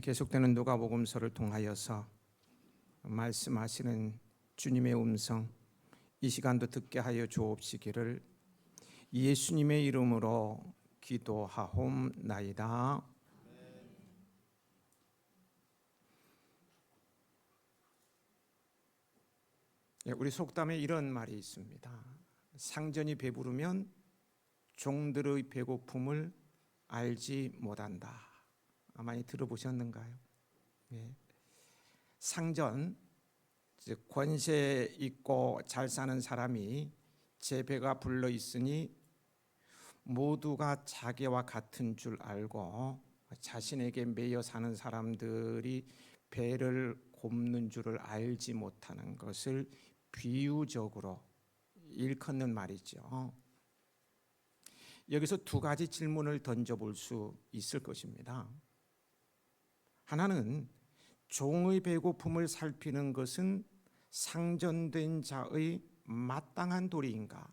계속되는 누가복음서를 통하여서 말씀하시는 주님의 음성, 이 시간도 듣게 하여 주옵시기를 예수님의 이름으로 기도하옵나이다. 우리 속담에 이런 말이 있습니다. 상전이 배부르면 종들의 배고픔을 알지 못한다. 많이 들어보셨는가요? 상전, 즉 권세 있고 잘 사는 사람이 제 배가 불러 있으니 모두가 자기와 같은 줄 알고 자신에게 매여 사는 사람들이 배를 곱는 줄을 알지 못하는 것을 비유적으로 일컫는 말이죠. 여기서 두 가지 질문을 던져볼 수 있을 것입니다. 하나는 종의 배고픔을 살피는 것은 상전된 자의 마땅한 도리인가?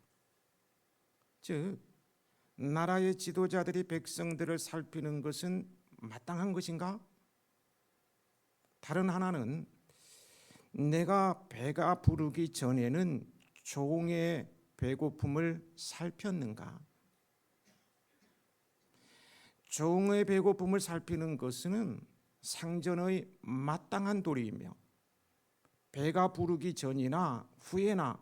즉, 나라의 지도자들이 백성들을 살피는 것은 마땅한 것인가? 다른 하나는 내가 배가 부르기 전에는 종의 배고픔을 살폈는가? 종의 배고픔을 살피는 것은 상전의 마땅한 도리이며 배가 부르기 전이나 후에나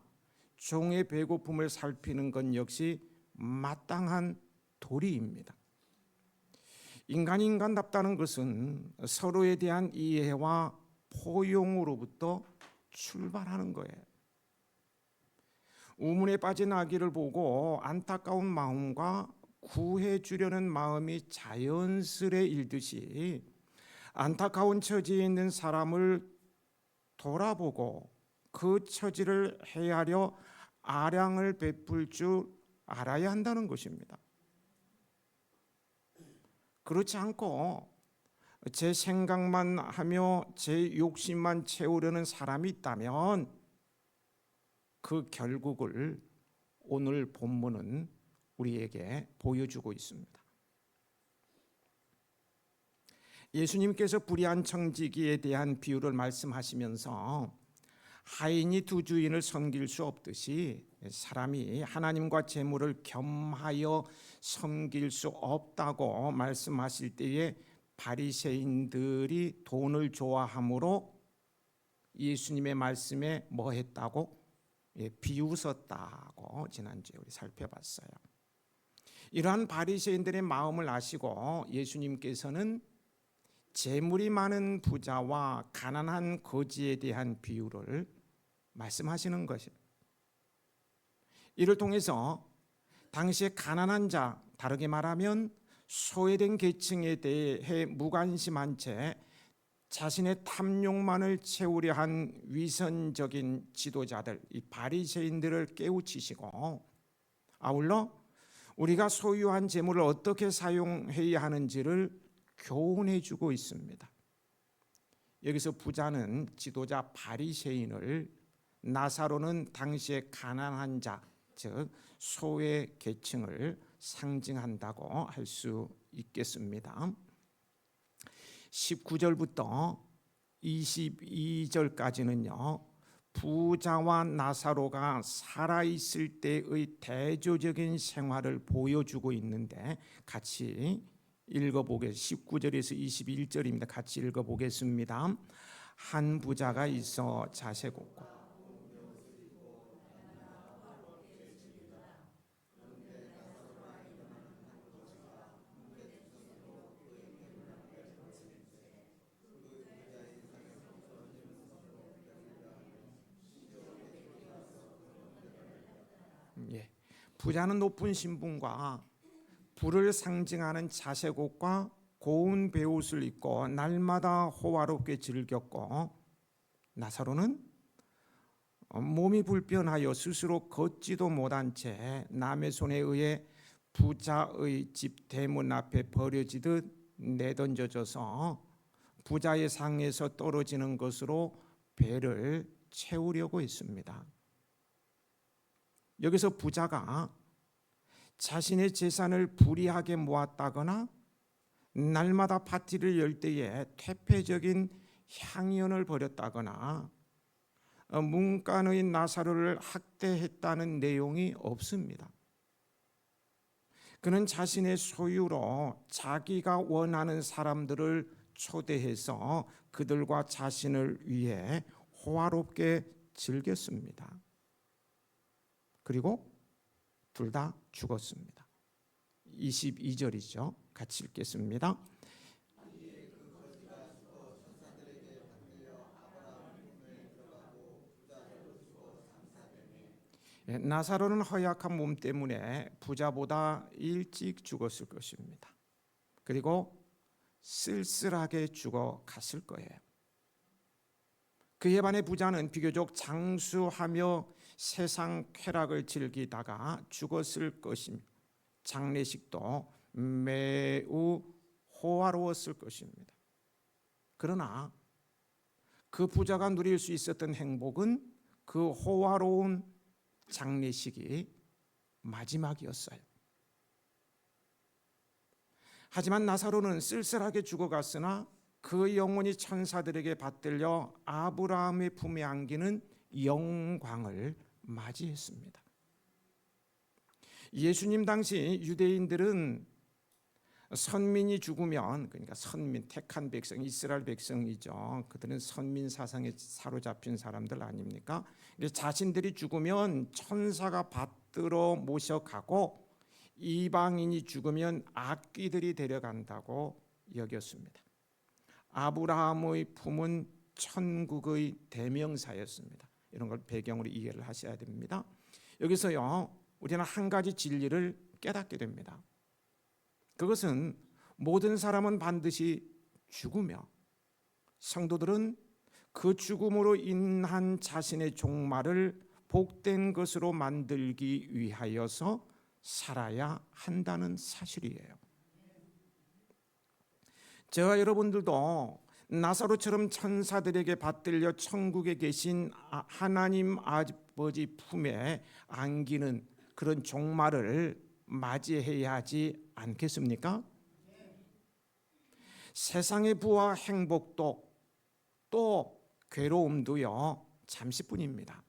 종의 배고픔을 살피는 것 역시 마땅한 도리입니다. 인간답다는 것은 서로에 대한 이해와 포용으로부터 출발하는 거예요. 우물에 빠진 아기를 보고 안타까운 마음과 구해 주려는 마음이 자연스레 일듯이 안타까운 처지에 있는 사람을 돌아보고 그 처지를 헤아려 아량을 베풀 줄 알아야 한다는 것입니다. 그렇지 않고 제 생각만 하며 제 욕심만 채우려는 사람이 있다면 그 결국을 오늘 본문은 우리에게 보여주고 있습니다. 예수님께서 불의한 청지기에 대한 비유를 말씀하시면서 하인이 두 주인을 섬길 수 없듯이 사람이 하나님과 재물을 겸하여 섬길 수 없다고 말씀하실 때에 바리새인들이 돈을 좋아함으로 예수님의 말씀에 뭐 했다고? 비웃었다고 지난주에 우리 살펴봤어요. 이러한 바리새인들의 마음을 아시고 예수님께서는 재물이 많은 부자와 가난한 거지에 대한 비유를 말씀하시는 것이에요. 이를 통해서 당시의 가난한 자, 다르게 말하면 소외된 계층에 대해 무관심한 채 자신의 탐욕만을 채우려 한 위선적인 지도자들, 이 바리새인들을 깨우치시고 아울러 우리가 소유한 재물을 어떻게 사용해야 하는지를 교훈해 주고 있습니다. 여기서 부자는 지도자 바리새인을, 나사로는 당시의 가난한 자, 즉 소외 계층을 상징한다고 할 수 있겠습니다. 19절부터 22절까지는요, 부자와 나사로가 살아있을 때의 대조적인 생활을 보여주고 있는데 같이 읽어보겠습니다. 19절에서 21절입니다. 같이 읽어보겠습니다. 한 부자가 있어 자색 옷과 부자는 높은 신분과 부를 상징하는 자색 옷과 고운 베옷을 입고 날마다 호화롭게 즐겼고, 나사로는 몸이 불편하여 스스로 걷지도 못한 채 남의 손에 의해 부자의 집 대문 앞에 버려지듯 내던져져서 부자의 상에서 떨어지는 것으로 배를 채우려고 했습니다. 여기서 부자가 자신의 재산을 불이하게 모았다거나 날마다 파티를 열 때에 퇴폐적인 향연을 벌였다거나 문간의 나사로를 학대했다는 내용이 없습니다. 그는 자신의 소유로 자기가 원하는 사람들을 초대해서 그들과 자신을 위해 호화롭게 즐겼습니다. 그리고 둘 다 죽었습니다. 22절이죠. 같이 읽겠습니다. 나사로는 허약한 몸 때문에 부자보다 일찍 죽었을 것입니다. 그리고 쓸쓸하게 죽어갔을 거예요. 그에 반해 부자는 비교적 장수하며 세상 쾌락을 즐기다가 죽었을 것입니다. 장례식도 매우 호화로웠을 것입니다. 그러나 그 부자가 누릴 수 있었던 행복은 그 호화로운 장례식이 마지막이었어요. 하지만 나사로는 쓸쓸하게 죽어갔으나 그 영혼이 천사들에게 받들려 아브라함의 품에 안기는 영광을 맞이했습니다. 예수님 당시 유대인들은 선민이 죽으면, 그러니까 선민, 택한 백성, 이스라엘 백성이죠. 그들은 선민 사상에 사로잡힌 사람들 아닙니까? 자신들이 죽으면 천사가 받들어 모셔가고 이방인이 죽으면 악귀들이 데려간다고 여겼습니다. 아브라함의 품은 천국의 대명사였습니다. 이런 걸 배경으로 이해를 하셔야 됩니다. 여기서요, 우리는 한 가지 진리를 깨닫게 됩니다. 그것은 모든 사람은 반드시 죽으며 성도들은 그 죽음으로 인한 자신의 종말을 복된 것으로 만들기 위하여서 살아야 한다는 사실이에요. 저와 여러분들도 나사로처럼 천사들에게 받들려 천국에 계신 하나님 아버지 품에 안기는 그런 종말을 맞이해야 하지 않겠습니까? 세상의 부와 행복도 또 괴로움도요, 잠시뿐입니다.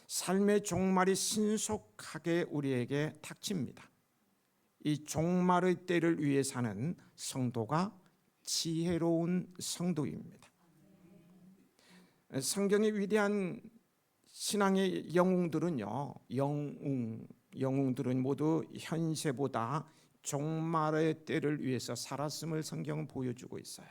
삶의 종말이 신속하게 우리에게 닥칩니다. 이 종말의 때를 위해 사는 성도가 지혜로운 성도입니다. 성경의 위대한 신앙의 영웅들은요, 영웅들은 모두 현세보다 종말의 때를 위해서 살았음을 성경은 보여주고 있어요.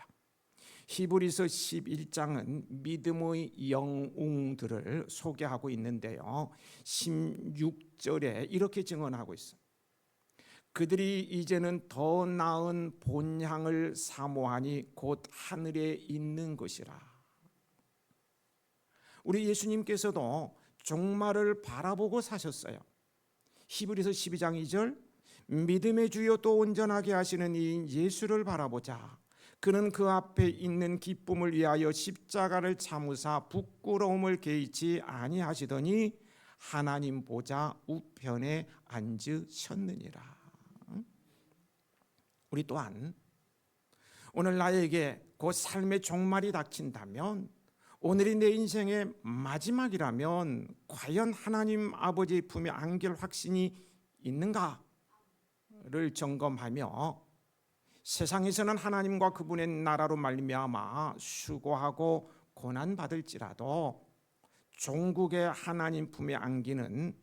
히브리서 11장은 믿음의 영웅들을 소개하고 있는데요, 16절에 이렇게 증언하고 있어요. 그들이 이제는 더 나은 본향을 사모하니 곧 하늘에 있는 것이라. 우리 예수님께서도 종말을 바라보고 사셨어요. 히브리서 12장 2절, 믿음의 주요 또 온전하게 하시는 이인 예수를 바라보자. 그는 그 앞에 있는 기쁨을 위하여 십자가를 참으사 부끄러움을 개의치 아니하시더니 하나님 보좌 우편에 앉으셨느니라. 우리 또한 오늘 나에게 그 삶의 종말이 닥친다면, 오늘이 내 인생의 마지막이라면 과연 하나님 아버지의 품에 안길 확신이 있는가를 점검하며 세상에서는 하나님과 그분의 나라로 말미암아 수고하고 고난받을지라도 종국의 하나님 품에 안기는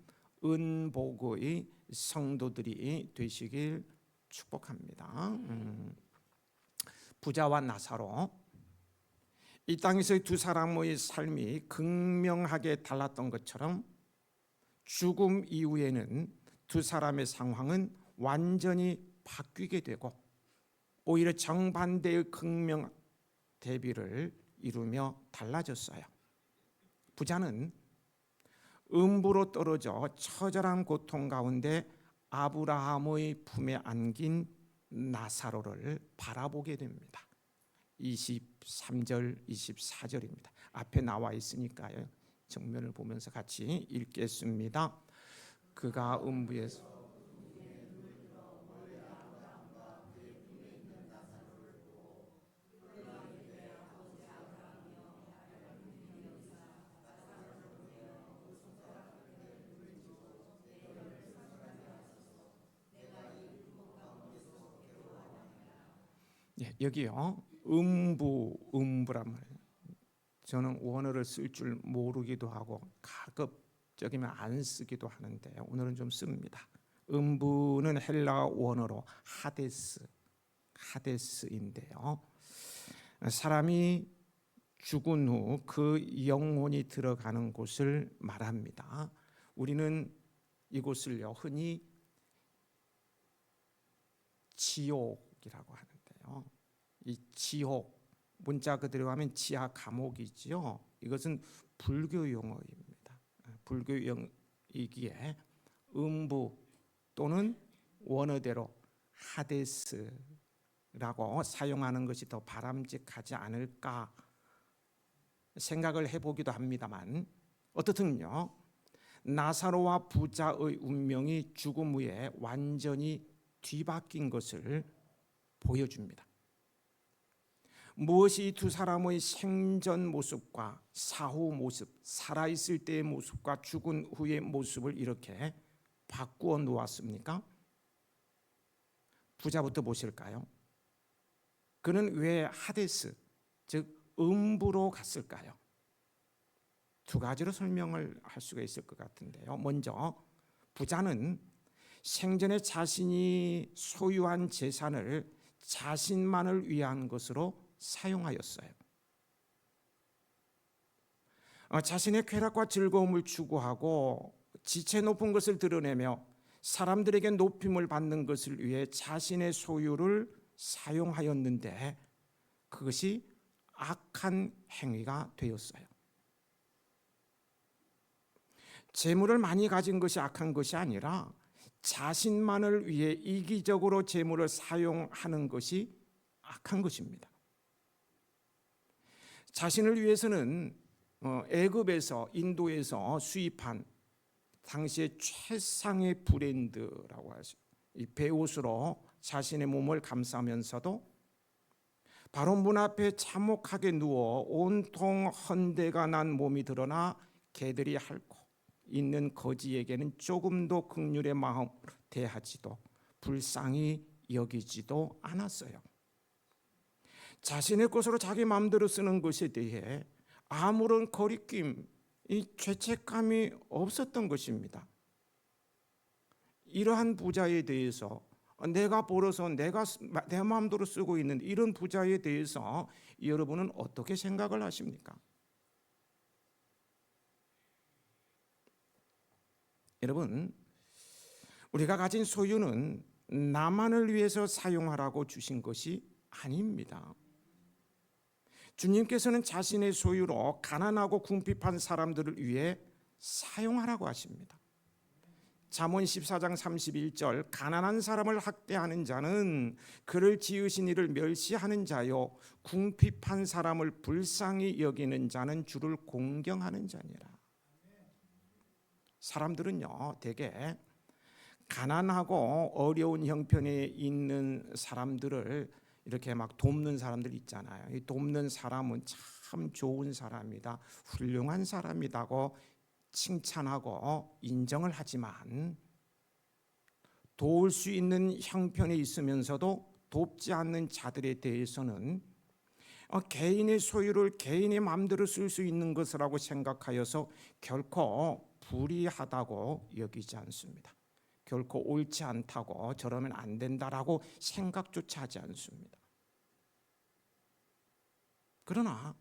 은복의 성도들이 되시길 축복합니다. 부자와 나사로, 이 땅에서의 두 사람의 삶이 극명하게 달랐던 것처럼 죽음 이후에는 두 사람의 상황은 완전히 바뀌게 되고 오히려 정반대의 극명 대비를 이루며 달라졌어요. 부자는 음부로 떨어져 처절한 고통 가운데 아브라함의 품에 안긴 나사로를 바라보게 됩니다. 23절, 24절입니다. 앞에 나와 있으니까요, 정면을 보면서 같이 읽겠습니다. 그가 음부에서 여기요, 음부란 말이에요. 저는 원어를 쓸 줄 모르기도 하고 가급적이면 안 쓰기도 하는데 오늘은 좀 씁니다. 음부는 헬라어 원어로 하데스인데요. 사람이 죽은 후 그 영혼이 들어가는 곳을 말합니다. 우리는 이곳을요 흔히 지옥이라고 하는데요. 이 지옥 문자 그대로 하면 지하 감옥이지요. 이것은 불교 용어입니다. 불교 용어이기에 음부 또는 원어대로 하데스라고 사용하는 것이 더 바람직하지 않을까 생각을 해보기도 합니다만, 어떻든요 나사로와 부자의 운명이 죽음 후에 완전히 뒤바뀐 것을 보여줍니다. 무엇이 이 두 사람의 생전 모습과 사후 모습, 살아있을 때의 모습과 죽은 후의 모습을 이렇게 바꾸어 놓았습니까? 부자부터 보실까요? 그는 왜 하데스, 즉 음부로 갔을까요? 두 가지로 설명을 할 수가 있을 것 같은데요. 먼저 부자는 생전에 자신이 소유한 재산을 자신만을 위한 것으로 사용하였어요. 자신의 쾌락과 즐거움을 추구하고 지체 높은 것을 드러내며 사람들에게 높임을 받는 것을 위해 자신의 소유를 사용하였는데 그것이 악한 행위가 되었어요. 재물을 많이 가진 것이 악한 것이 아니라 자신만을 위해 이기적으로 재물을 사용하는 것이 악한 것입니다. 자신을 위해서는 애굽에서 인도에서 수입한 당시의 최상의 브랜드라고 하죠. 이 베옷으로 자신의 몸을 감싸면서도 바로 문 앞에 참혹하게 누워 온통 헌대가 난 몸이 드러나 개들이 핥고 있는 거지에게는 조금도 긍휼의 마음으로 대하지도 불쌍히 여기지도 않았어요. 자신의 것으로 자기 마음대로 쓰는 것에 대해 아무런 거리낌, 이 죄책감이 없었던 것입니다. 이러한 부자에 대해서 내가 벌어서 내가 내 마음대로 쓰고 있는 이런 부자에 대해서 여러분은 어떻게 생각을 하십니까? 여러분, 우리가 가진 소유는 나만을 위해서 사용하라고 주신 것이 아닙니다. 주님께서는 자신의 소유로 가난하고 궁핍한 사람들을 위해 사용하라고 하십니다. 잠언 14장 31절 가난한 사람을 학대하는 자는 그를 지으신 이를 멸시하는 자요 궁핍한 사람을 불쌍히 여기는 자는 주를 공경하는 자니라. 사람들은요 대개 가난하고 어려운 형편에 있는 사람들을 이렇게 막 돕는 사람들 있잖아요. 이 돕는 사람은 참 좋은 사람이다, 훌륭한 사람이다고 칭찬하고 인정을 하지만 도울 수 있는 형편에 있으면서도 돕지 않는 자들에 대해서는 개인의 소유를 개인의 마음대로 쓸 수 있는 것이라고 생각하여서 결코 불의하다고 여기지 않습니다. 결코 옳지 않다고 저러면 안 된다라고 생각조차 하지 않습니다. 그러나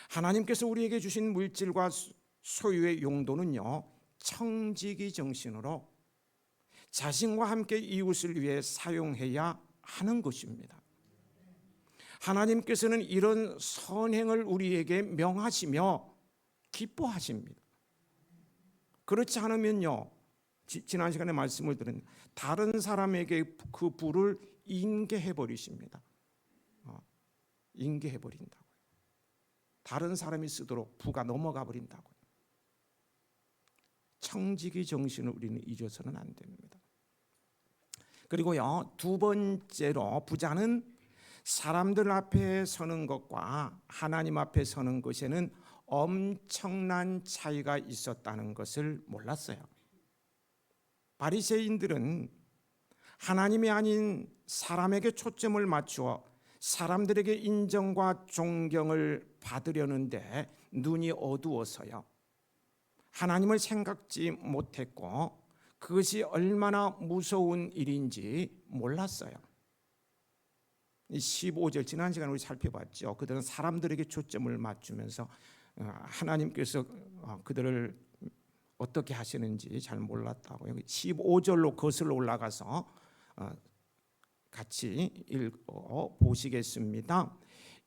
하나님께서 우리에게 주신 물질과 소유의 용도는요 청지기 정신으로 자신과 함께 이웃을 위해 사용해야 하는 것입니다. 하나님께서는 이런 선행을 우리에게 명하시며 기뻐하십니다. 그렇지 않으면요 지난 시간에 말씀을 드린 다른 사람에게 그 부를 인계해 버리십니다. 인계해 버린다고요. 다른 사람이 쓰도록 부가 넘어가 버린다고요. 청지기 정신을 우리는 잊어서는 안 됩니다. 그리고요 두 번째로 부자는 사람들 앞에 서는 것과 하나님 앞에 서는 것에는 엄청난 차이가 있었다는 것을 몰랐어요. 바리새인들은 하나님이 아닌 사람에게 초점을 맞추어 사람들에게 인정과 존경을 받으려는데 눈이 어두워서요. 하나님을 생각지 못했고 그것이 얼마나 무서운 일인지 몰랐어요. 15절 지난 시간에 우리 살펴봤죠. 그들은 사람들에게 초점을 맞추면서 하나님께서 그들을 어떻게 하시는지 잘 몰랐다고. 여기 15절로 거슬러 올라가서 같이 읽어 보시겠습니다.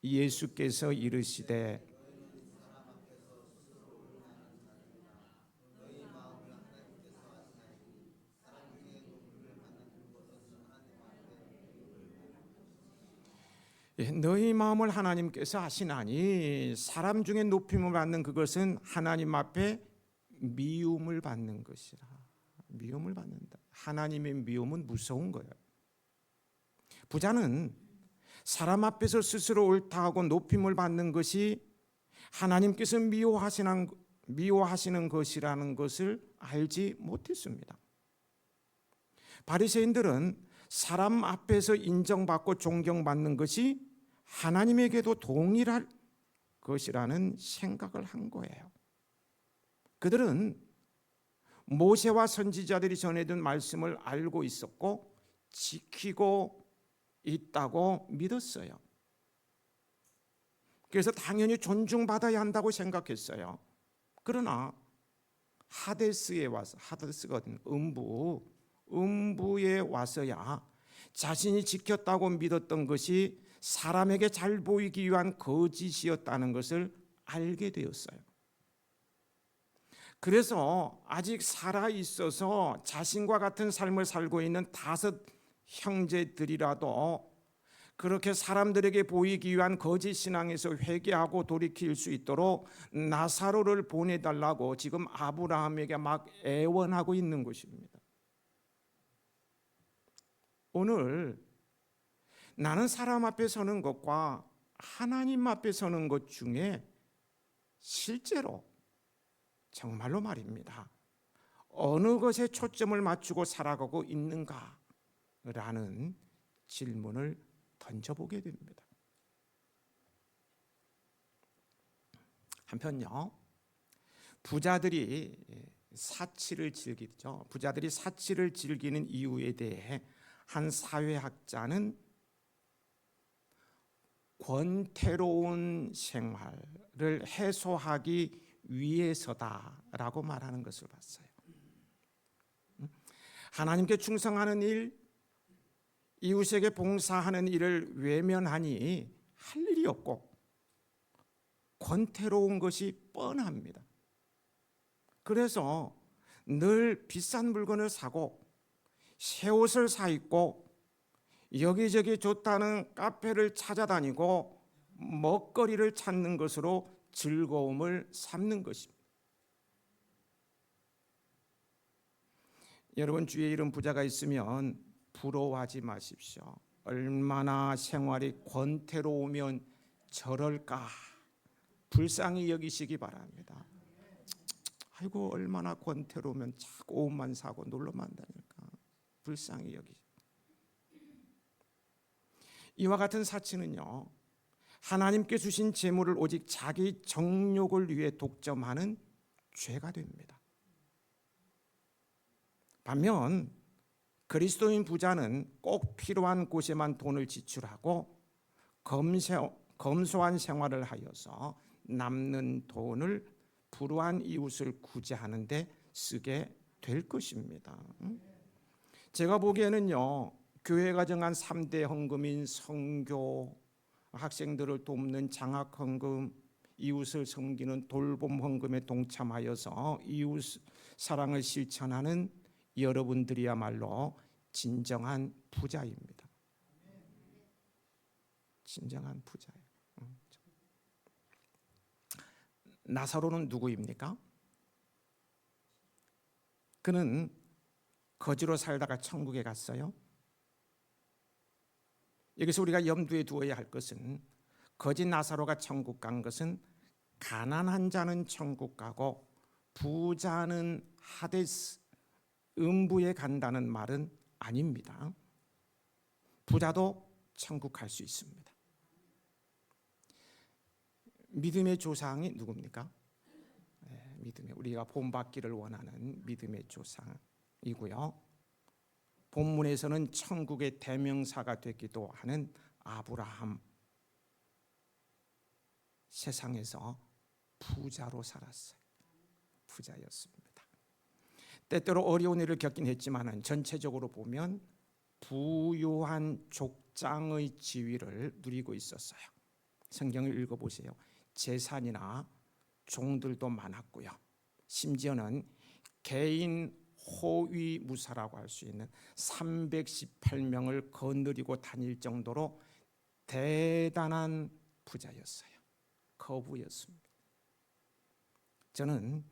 예수께서 이르시되 너희 마음을 하나님께서 아시나니 사람 중에 높임을 받는 그것은 하나님 앞에 미움을 받는 것이라. 미움을 받는다. 하나님의 미움은 무서운 거예요. 부자는 사람 앞에서 스스로 옳다하고 높임을 받는 것이 하나님께서 미워하시는 것이라는 것을 알지 못했습니다. 바리새인들은 사람 앞에서 인정받고 존경받는 것이 하나님에게도 동일할 것이라는 생각을 한 거예요. 그들은 모세와 선지자들이 전해둔 말씀을 알고 있었고 지키고 있다고 믿었어요. 그래서 당연히 존중받아야 한다고 생각했어요. 그러나 하데스에 와서, 하데스가 음부에 와서야 자신이 지켰다고 믿었던 것이 사람에게 잘 보이기 위한 거짓이었다는 것을 알게 되었어요. 그래서 아직 살아 있어서 자신과 같은 삶을 살고 있는 5 형제들이라도 그렇게 사람들에게 보이기 위한 거짓 신앙에서 회개하고 돌이킬 수 있도록 나사로를 보내달라고 지금 아브라함에게 막 애원하고 있는 것입니다. 오늘 나는 사람 앞에 서는 것과 하나님 앞에 서는 것 중에 실제로 정말로 말입니다. 어느 것에 초점을 맞추고 살아가고 있는가라는 질문을 던져보게 됩니다. 한편요, 부자들이 사치를 즐기죠. 부자들이 사치를 즐기는 이유에 대해 한 사회학자는 권태로운 생활을 해소하기 위해서다라고 말하는 것을 봤어요. 하나님께 충성하는 일, 이웃에게 봉사하는 일을 외면하니 할 일이 없고 권태로운 것이 뻔합니다. 그래서 늘 비싼 물건을 사고 새 옷을 사 입고 여기저기 좋다는 카페를 찾아다니고 먹거리를 찾는 것으로 즐거움을 삼는 것입니다. 여러분 주위에 이런 부자가 있으면 부러워하지 마십시오. 얼마나 생활이 권태로우면 저럴까 불쌍히 여기시기 바랍니다. 아이고 얼마나 권태로우면 자꾸 옷만 사고 놀러만 다닐까 불쌍히 여기시. 이와 같은 사치는요, 하나님께 주신 재물을 오직 자기 정욕을 위해 독점하는 죄가 됩니다. 반면 그리스도인 부자는 꼭 필요한 곳에만 돈을 지출하고 검소한 생활을 하여서 남는 돈을 불우한 이웃을 구제하는 데 쓰게 될 것입니다. 제가 보기에는요, 교회가 정한 3대 헌금인 선교, 학생들을 돕는 장학 헌금, 이웃을 섬기는 돌봄 헌금에 동참하여서 이웃 사랑을 실천하는 여러분들이야말로 진정한 부자입니다. 진정한 부자예요. 나사로는 누구입니까? 그는 거지로 살다가 천국에 갔어요. 여기서 우리가 염두에 두어야 할 것은 거지 나사로가 천국 간 것은 가난한 자는 천국 가고 부자는 하데스 음부에 간다는 말은 아닙니다. 부자도 천국 갈 수 있습니다. 믿음의 조상이 누굽니까? 믿음의, 우리가 본받기를 원하는 믿음의 조상이고요. 본문에서는 천국의 대명사가 되기도 하는 아브라함, 세상에서 부자로 살았어요. 부자였습니다. 때때로 어려운 일을 겪긴 했지만 전체적으로 보면 부유한 족장의 지위를 누리고 있었어요. 성경을 읽어보세요. 재산이나 종들도 많았고요. 심지어는 개인 호위무사라고 할 수 있는 318명을 거느리고 다닐 정도로 대단한 부자였어요. 거부였습니다. 저는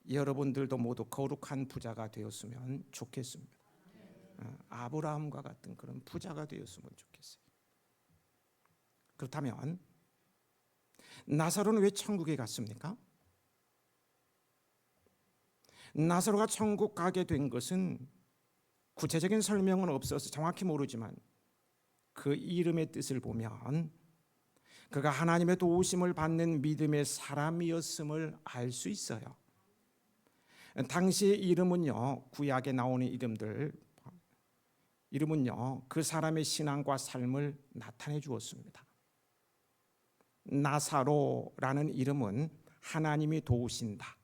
여러분들도 모두 거룩한 부자가 되었으면 좋겠습니다. 아브라함과 같은 그런 부자가 되었으면 좋겠어요. 그렇다면 나사로는 왜 천국에 갔습니까? 나사로가 천국 가게 된 것은 구체적인 설명은 없어서 정확히 모르지만 그 이름의 뜻을 보면 그가 하나님의 도우심을 받는 믿음의 사람이었음을 알 수 있어요. 당시의 이름은요, 구약에 나오는 이름은요 그 사람의 신앙과 삶을 나타내 주었습니다. 나사로라는 이름은 하나님이 도우신다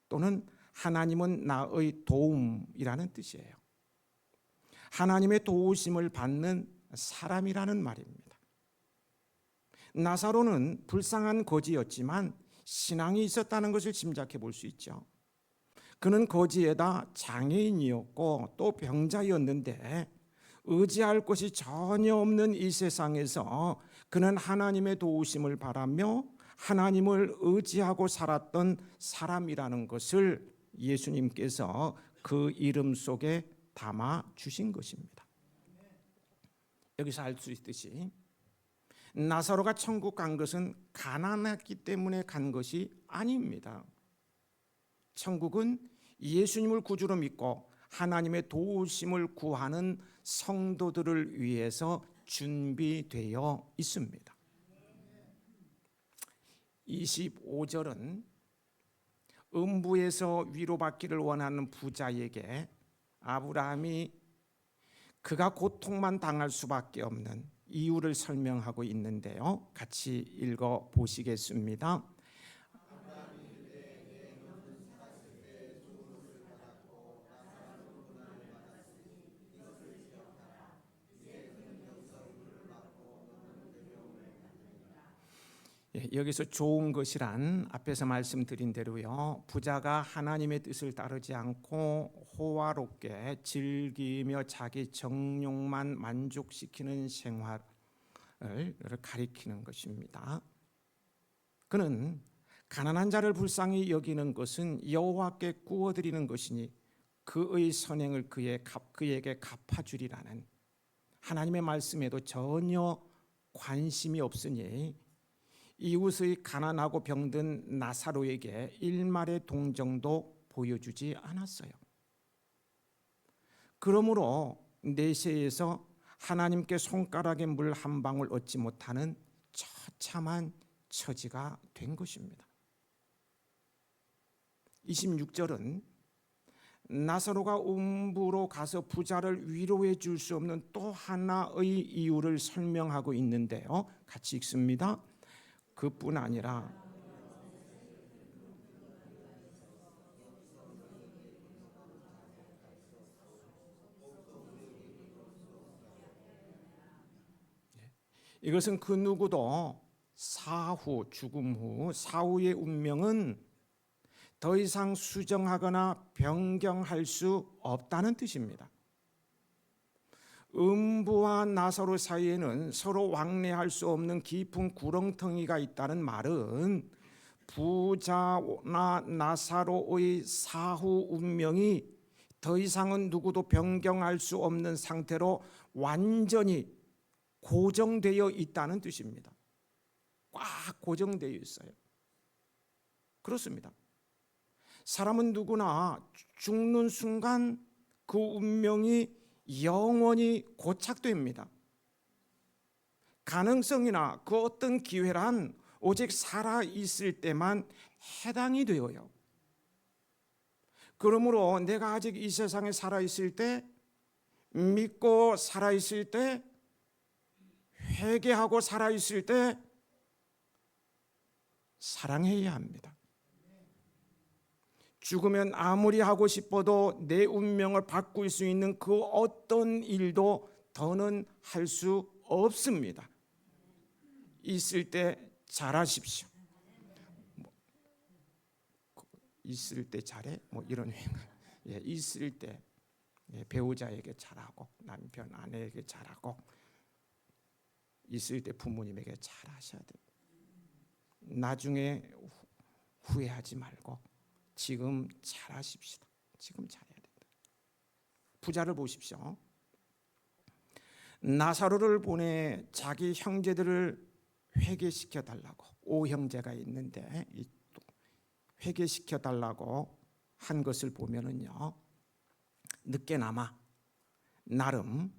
또는 하나님은 나의 도움이라는 뜻이에요. 하나님의 도우심을 받는 사람이라는 말입니다. 나사로는 불쌍한 거지였지만 신앙이 있었다는 것을 짐작해 볼 수 있죠. 그는 거지에다 장애인이었고 또 병자였는데 의지할 곳이 전혀 없는 이 세상에서 그는 하나님의 도우심을 바라며 하나님을 의지하고 살았던 사람이라는 것을 예수님께서 그 이름 속에 담아 주신 것입니다. 여기서 알 수 있듯이 나사로가 천국 간 것은 가난했기 때문에 간 것이 아닙니다. 천국은 예수님을 구주로 믿고 하나님의 도우심을 구하는 성도들을 위해서 준비되어 있습니다. 25절은 음부에서 위로받기를 원하는 부자에게 아브라함이 그가 고통만 당할 수밖에 없는 이유를 설명하고 있는데요. 같이 읽어 보시겠습니다. 여기서 좋은 것이란 앞에서 말씀드린 대로요, 부자가 하나님의 뜻을 따르지 않고 호화롭게 즐기며 자기 정욕만 만족시키는 생활을 가리키는 것입니다. 그는 가난한 자를 불쌍히 여기는 것은 여호와께 구워드리는 것이니 그의 선행을 그에게 갚아주리라는 하나님의 말씀에도 전혀 관심이 없으니 이웃의 가난하고 병든 나사로에게 일말의 동정도 보여주지 않았어요. 그러므로 내세에서 하나님께 손가락에 물 한 방울 얻지 못하는 처참한 처지가 된 것입니다. 26절은 나사로가 음부로 가서 부자를 위로해 줄 수 없는 또 하나의 이유를 설명하고 있는데요. 같이 읽습니다. 그뿐 아니라 이것은 그 누구도 죽음 후 사후의 운명은 더 이상 수정하거나 변경할 수 없다는 뜻입니다. 음부와 나사로 사이에는 서로 왕래할 수 없는 깊은 구렁텅이가 있다는 말은 부자나 나사로의 사후 운명이 더 이상은 누구도 변경할 수 없는 상태로 완전히 고정되어 있다는 뜻입니다. 꽉 고정되어 있어요. 그렇습니다. 사람은 누구나 죽는 순간 그 운명이 영원히 고착됩니다. 가능성이나 그 어떤 기회란 오직 살아 있을 때만 해당이 되어요. 그러므로 내가 아직 이 세상에 살아 있을 때, 믿고 살아 있을 때, 회개하고 살아 있을 때 사랑해야 합니다. 죽으면 아무리 하고 싶어도 내 운명을 바꿀 수 있는 그 어떤 일도 더는 할 수 없습니다. 있을 때 잘하십시오. 있을 때 잘해? 이런 있을 때 배우자에게 잘하고, 남편, 아내에게 잘하고, 있을 때 부모님에게 잘하셔야 돼요. 나중에 후회하지 말고 지금 잘하십시다. 지금 잘해야 된다. 부자를 보십시오. 나사로를 보내 자기 형제들을 회개시켜 달라고, 5형제가 있는데 회개시켜 달라고 한 것을 보면은요, 늦게나마 나름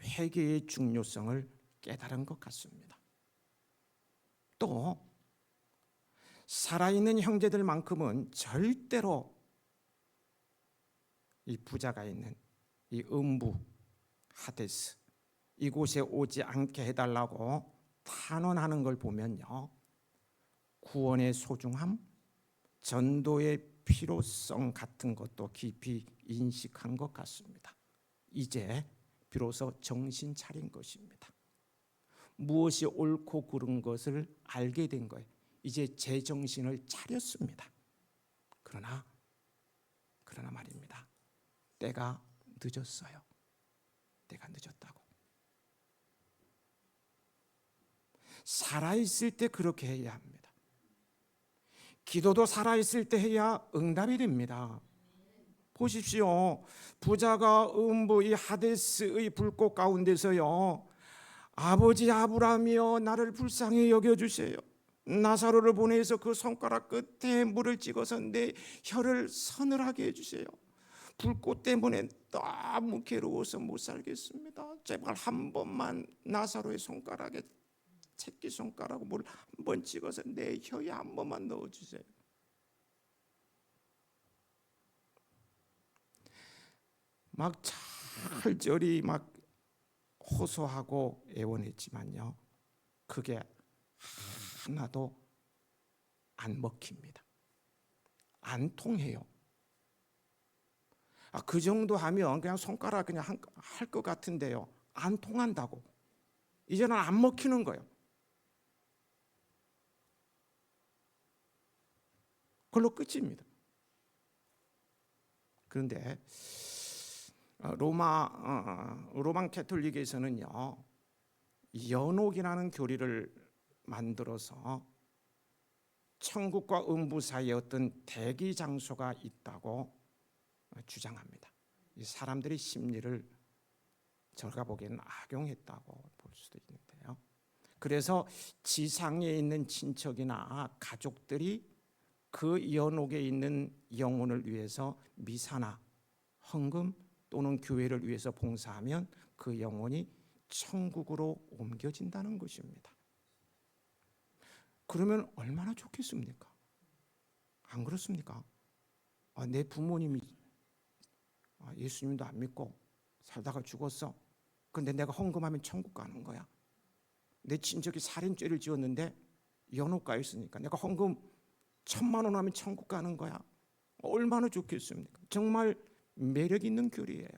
회개의 중요성을 깨달은 것 같습니다. 또 살아있는 형제들만큼은 절대로 이 부자가 있는 이 음부 하데스 이곳에 오지 않게 해달라고 탄원하는 걸 보면요, 구원의 소중함, 전도의 필요성 같은 것도 깊이 인식한 것 같습니다. 이제 비로소 정신 차린 것입니다. 무엇이 옳고 그른 것을 알게 된 거예요. 이제 제 정신을 차렸습니다. 그러나 말입니다. 때가 늦었어요. 때가 늦었다고. 살아있을 때 그렇게 해야 합니다. 기도도 살아있을 때 해야 응답이 됩니다. 보십시오. 부자가 음부 이 하데스의 불꽃 가운데서요, 아버지 아브라함이여 나를 불쌍히 여겨주세요. 나사로를 보내서 그 손가락 끝에 물을 찍어서 내 혀를 서늘하게 해주세요. 불꽃 때문에 너무 괴로워서 못 살겠습니다. 제발 한 번만 나사로의 손가락에, 새끼손가락 물을 한 번 찍어서 내 혀에 한 번만 넣어주세요. 막 절절히 막 호소하고 애원했지만요, 그게 하나도 안 먹힙니다. 안 통해요. 그 정도 하면 그냥 손가락 그냥 할 것 같은데요, 안 통한다고. 이제는 안 먹히는 거예요. 그걸로 끝입니다. 그런데 로만 캐톨릭에서는요, 연옥이라는 교리를 만들어서 천국과 음부 사이에 어떤 대기 장소가 있다고 주장합니다. 이 사람들의 심리를 제가 보기에는 악용했다고 볼 수도 있는데요. 그래서 지상에 있는 친척이나 가족들이 그 연옥에 있는 영혼을 위해서 미사나 헌금 또는 교회를 위해서 봉사하면 그 영혼이 천국으로 옮겨진다는 것입니다. 그러면 얼마나 좋겠습니까? 안 그렇습니까? 내 부모님이 예수님도 안 믿고 살다가 죽었어. 근데 내가 헌금하면 천국 가는 거야. 내 친척이 살인죄를 지었는데 연옥가 있으니까 내가 헌금 1,000,000원 하면 천국 가는 거야. 얼마나 좋겠습니까? 정말 매력 있는 교리예요.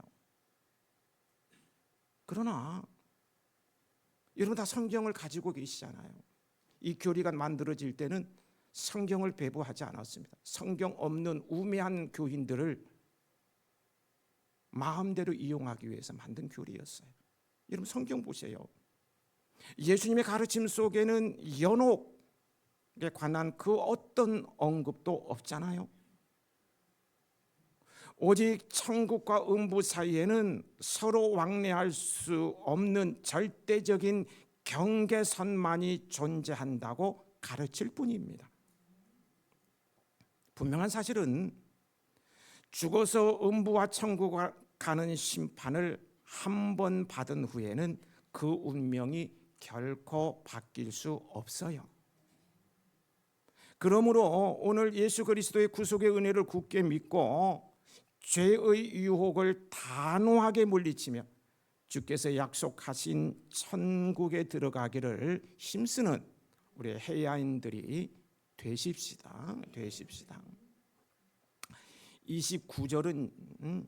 그러나 여러분 다 성경을 가지고 계시잖아요. 이 교리가 만들어질 때는 성경을 배부하지 않았습니다. 성경 없는 우매한 교인들을 마음대로 이용하기 위해서 만든 교리였어요. 여러분 성경 보세요. 예수님의 가르침 속에는 연옥에 관한 그 어떤 언급도 없잖아요. 오직 천국과 음부 사이에는 서로 왕래할 수 없는 절대적인 경계선만이 존재한다고 가르칠 뿐입니다. 분명한 사실은 죽어서 음부와 천국을 가는 심판을 한 번 받은 후에는 그 운명이 결코 바뀔 수 없어요. 그러므로 오늘 예수 그리스도의 구속의 은혜를 굳게 믿고 죄의 유혹을 단호하게 물리치며 주께서 약속하신 천국에 들어가기를 힘쓰는 우리 해야인들이 되십시다. 29절은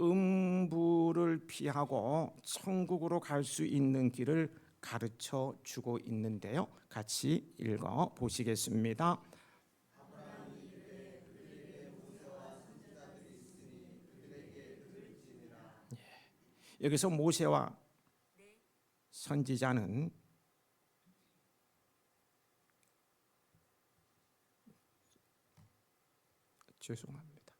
음부를 피하고 천국으로 갈 수 있는 길을 가르쳐 주고 있는데요. 같이 읽어 보시겠습니다. 여기서 모세와 선지자는 죄송합니다.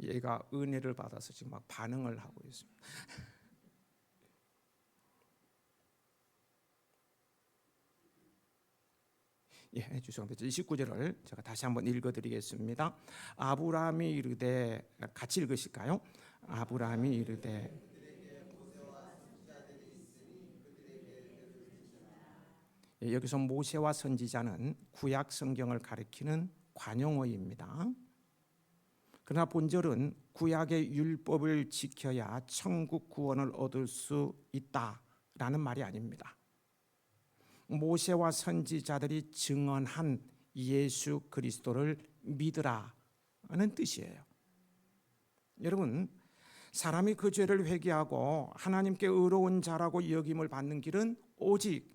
얘가 은혜를 받아서 지금 막 반응을 하고 있습니다. 죄송합니다. 29절을 제가 다시 한번 읽어드리겠습니다. 아브라함이 이르되, 같이 읽으실까요? 아브라함이 이르되 여기서 모세와 선지자는 구약 성경을 가리키는 관용어입니다. 그러나 본절은 구약의 율법을 지켜야 천국 구원을 얻을 수 있다라는 말이 아닙니다. 모세와 선지자들이 증언한 예수 그리스도를 믿으라는 뜻이에요. 여러분, 사람이 그 죄를 회개하고 하나님께 의로운 자라고 여김을 받는 길은 오직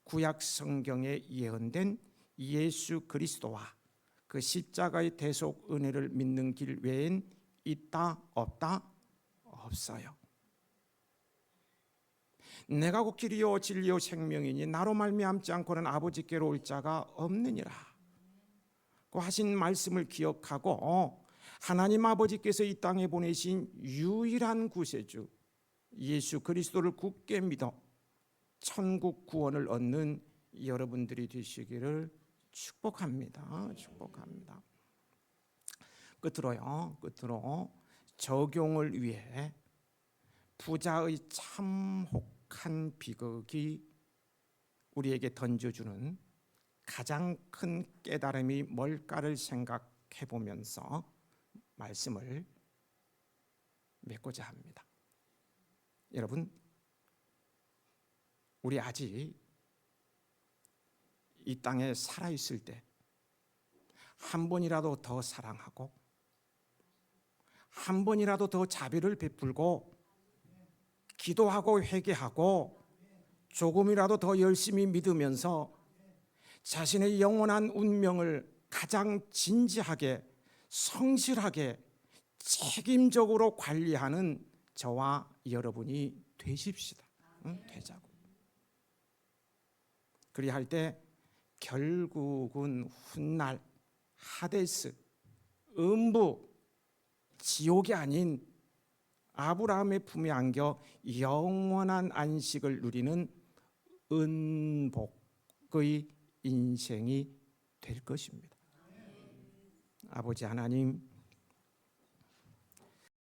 구약 성경에 예언된 예수 그리스도와 그 십자가의 대속 은혜를 믿는 길 외엔 있다 없다? 없어요. 내가 곧 길이요 진리요 생명이니 나로 말미암지 않고는 아버지께로 올 자가 없느니라 그 하신 말씀을 기억하고 하나님 아버지께서 이 땅에 보내신 유일한 구세주 예수 그리스도를 굳게 믿어 천국 구원을 얻는 여러분들이 되시기를 축복합니다. 끝으로 적용을 위해 부자의 참혹한 비극이 우리에게 던져주는 가장 큰 깨달음이 뭘까를 생각해 보면서 말씀을 맺고자 합니다. 여러분, 우리 아직 이 땅에 살아있을 때 한 번이라도 더 사랑하고 한 번이라도 더 자비를 베풀고 기도하고 회개하고 조금이라도 더 열심히 믿으면서 자신의 영원한 운명을 가장 진지하게 성실하게 책임적으로 관리하는 저와 여러분이 되십시다. 되자고. 그리할 때 결국은 훗날 하데스, 음부, 지옥이 아닌 아브라함의 품에 안겨 영원한 안식을 누리는 은복의 인생이 될 것입니다. 아버지 하나님,